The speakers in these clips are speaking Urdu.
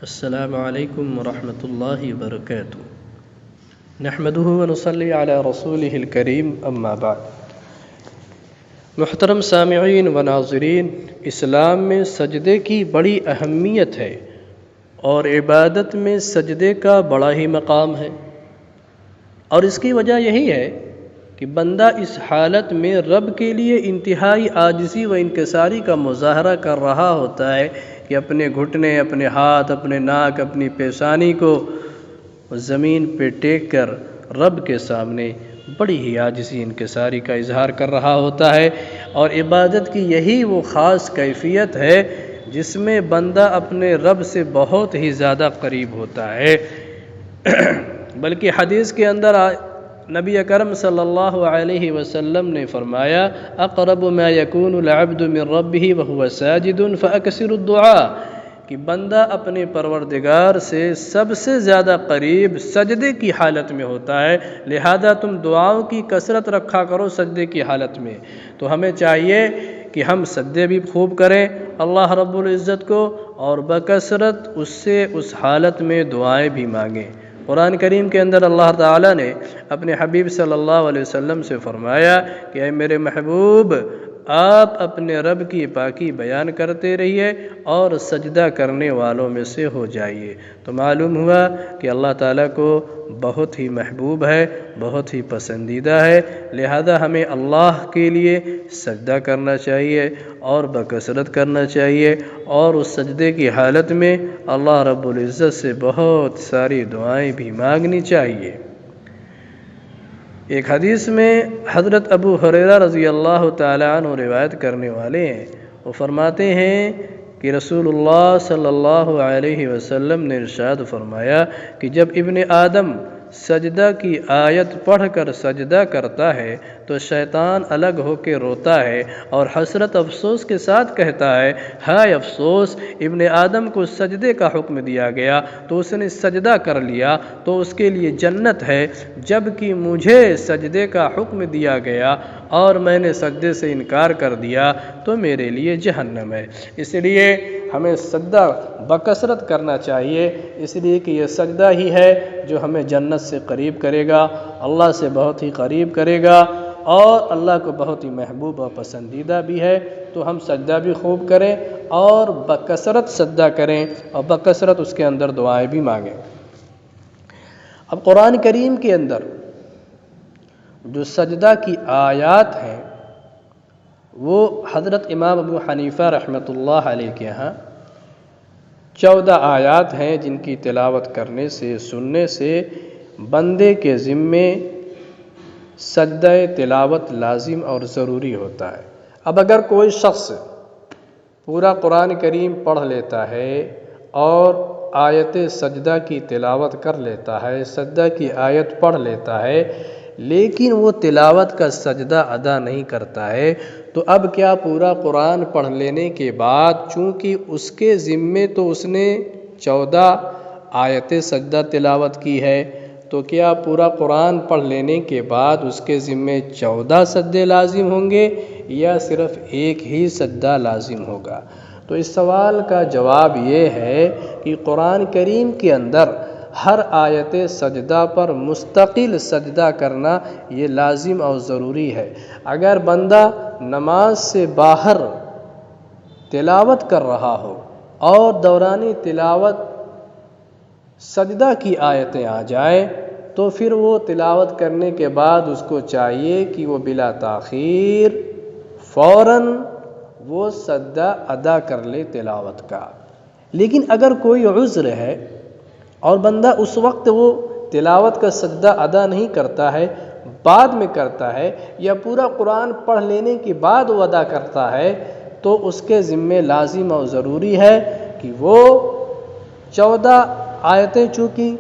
السلام علیکم ورحمۃ اللہ وبرکاتہ۔ نحمده ونصلی علی رسوله الکریم، اما بعد۔ محترم سامعین و ناظرین، اسلام میں سجدے کی بڑی اہمیت ہے اور عبادت میں سجدے کا بڑا ہی مقام ہے، اور اس کی وجہ یہی ہے کہ بندہ اس حالت میں رب کے لیے انتہائی عاجزی و انکساری کا مظاہرہ کر رہا ہوتا ہے کہ اپنے گھٹنے، اپنے ہاتھ، اپنے ناک، اپنی پیشانی کو زمین پہ ٹیک کر رب کے سامنے بڑی ہی عاجزی انکساری کا اظہار کر رہا ہوتا ہے۔ اور عبادت کی یہی وہ خاص کیفیت ہے جس میں بندہ اپنے رب سے بہت ہی زیادہ قریب ہوتا ہے۔ بلکہ حدیث کے اندر نبی اکرم صلی اللہ علیہ وسلم نے فرمایا، اقرب ما یکون العبد من ربہ وہو ساجد فاکثر الدعاء، کہ بندہ اپنے پروردگار سے سب سے زیادہ قریب سجدے کی حالت میں ہوتا ہے، لہذا تم دعاؤں کی کثرت رکھا کرو سجدے کی حالت میں۔ تو ہمیں چاہیے کہ ہم سجدے بھی خوب کریں اللہ رب العزت کو، اور بکثرت اس سے اس حالت میں دعائیں بھی مانگیں۔ قرآن کریم کے اندر اللہ تعالیٰ نے اپنے حبیب صلی اللہ علیہ وسلم سے فرمایا کہ اے میرے محبوب، آپ اپنے رب کی پاکی بیان کرتے رہیے اور سجدہ کرنے والوں میں سے ہو جائیے۔ تو معلوم ہوا کہ اللہ تعالیٰ کو بہت ہی محبوب ہے، بہت ہی پسندیدہ ہے، لہذا ہمیں اللہ کے لیے سجدہ کرنا چاہیے اور بکثرت کرنا چاہیے، اور اس سجدے کی حالت میں اللہ رب العزت سے بہت ساری دعائیں بھی مانگنی چاہیے۔ ایک حدیث میں حضرت ابو ہریرہ رضی اللہ تعالیٰ عنہ روایت کرنے والے ہیں، وہ فرماتے ہیں کہ رسول اللہ صلی اللہ علیہ وسلم نے ارشاد فرمایا کہ جب ابن آدم سجدہ کی آیت پڑھ کر سجدہ کرتا ہے تو شیطان الگ ہو کے روتا ہے اور حسرت افسوس کے ساتھ کہتا ہے، ہائے افسوس، ابن آدم کو سجدے کا حکم دیا گیا تو اس نے سجدہ کر لیا تو اس کے لیے جنت ہے، جبکہ مجھے سجدے کا حکم دیا گیا اور میں نے سجدے سے انکار کر دیا تو میرے لیے جہنم ہے۔ اس لیے ہمیں سجدہ بکثرت کرنا چاہیے، اس لیے کہ یہ سجدہ ہی ہے جو ہمیں جنت سے قریب کرے گا، اللہ سے بہت ہی قریب کرے گا، اور اللہ کو بہت ہی محبوب اور پسندیدہ بھی ہے۔ تو ہم سجدہ بھی خوب کریں اور بکثرت سجدہ کریں اور بکثرت اس کے اندر دعائیں بھی مانگیں۔ اب قرآن کریم کے اندر جو سجدہ کی آیات ہیں وہ حضرت امام ابو حنیفہ رحمۃ اللہ علیہ کے ہاں 14 آیات ہیں جن کی تلاوت کرنے سے، سننے سے بندے کے ذمے سجدہ تلاوت لازم اور ضروری ہوتا ہے۔ اب اگر کوئی شخص پورا قرآن کریم پڑھ لیتا ہے اور آیت سجدہ کی تلاوت کر لیتا ہے، سجدہ کی آیت پڑھ لیتا ہے، لیکن وہ تلاوت کا سجدہ ادا نہیں کرتا ہے، تو اب کیا پورا قرآن پڑھ لینے کے بعد، چونکہ اس کے ذمے تو اس نے 14 آیت سجدہ تلاوت کی ہے، تو کیا پورا قرآن پڑھ لینے کے بعد اس کے ذمے 14 سجدے لازم ہوں گے یا صرف ایک ہی سجدہ لازم ہوگا؟ تو اس سوال کا جواب یہ ہے کہ قرآن کریم کے اندر ہر آیت سجدہ پر مستقل سجدہ کرنا یہ لازم اور ضروری ہے۔ اگر بندہ نماز سے باہر تلاوت کر رہا ہو اور دوران تلاوت سجدہ کی آیتیں آ جائیں تو پھر وہ تلاوت کرنے کے بعد اس کو چاہیے کہ وہ بلا تاخیر فوراً وہ سجدہ ادا کر لے تلاوت کا۔ لیکن اگر کوئی عذر ہے اور بندہ اس وقت وہ تلاوت کا سجدہ ادا نہیں کرتا ہے، بعد میں کرتا ہے، یا پورا قرآن پڑھ لینے کے بعد وہ ادا کرتا ہے، تو اس کے ذمے لازم اور ضروری ہے کہ وہ 14 آیتیں چونکہ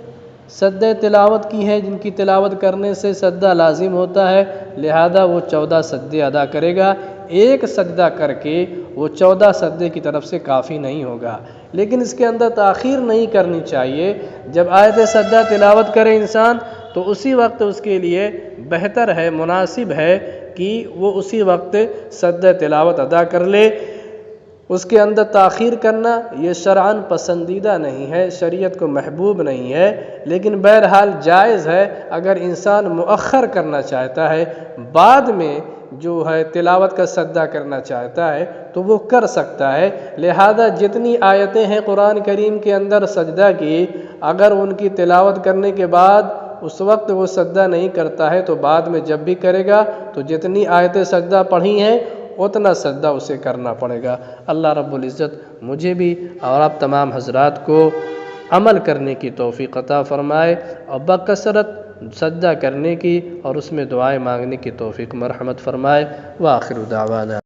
سجدہ تلاوت کی ہے، جن کی تلاوت کرنے سے سجدہ لازم ہوتا ہے، لہذا وہ 14 سجدے ادا کرے گا۔ ایک سجدہ کر کے وہ 14 سجدے کی طرف سے کافی نہیں ہوگا، لیکن اس کے اندر تاخیر نہیں کرنی چاہیے۔ جب آیت سجدہ تلاوت کرے انسان تو اسی وقت اس کے لیے بہتر ہے، مناسب ہے کہ وہ اسی وقت سجدہ تلاوت ادا کر لے، اس کے اندر تاخیر کرنا یہ شرعاً پسندیدہ نہیں ہے، شریعت کو محبوب نہیں ہے، لیکن بہرحال جائز ہے۔ اگر انسان مؤخر کرنا چاہتا ہے، بعد میں جو ہے تلاوت کا سجدہ کرنا چاہتا ہے تو وہ کر سکتا ہے۔ لہذا جتنی آیتیں ہیں قرآن کریم کے اندر سجدہ کی، اگر ان کی تلاوت کرنے کے بعد اس وقت وہ سجدہ نہیں کرتا ہے تو بعد میں جب بھی کرے گا تو جتنی آیتیں سجدہ پڑھی ہیں اتنا سجدہ اسے کرنا پڑے گا۔ اللہ رب العزت مجھے بھی اور آپ تمام حضرات کو عمل کرنے کی توفیق عطا فرمائے اور بکثرت سجدہ کرنے کی اور اس میں دعائیں مانگنے کی توفیق مرحمت فرمائے۔ وآخر دعوانا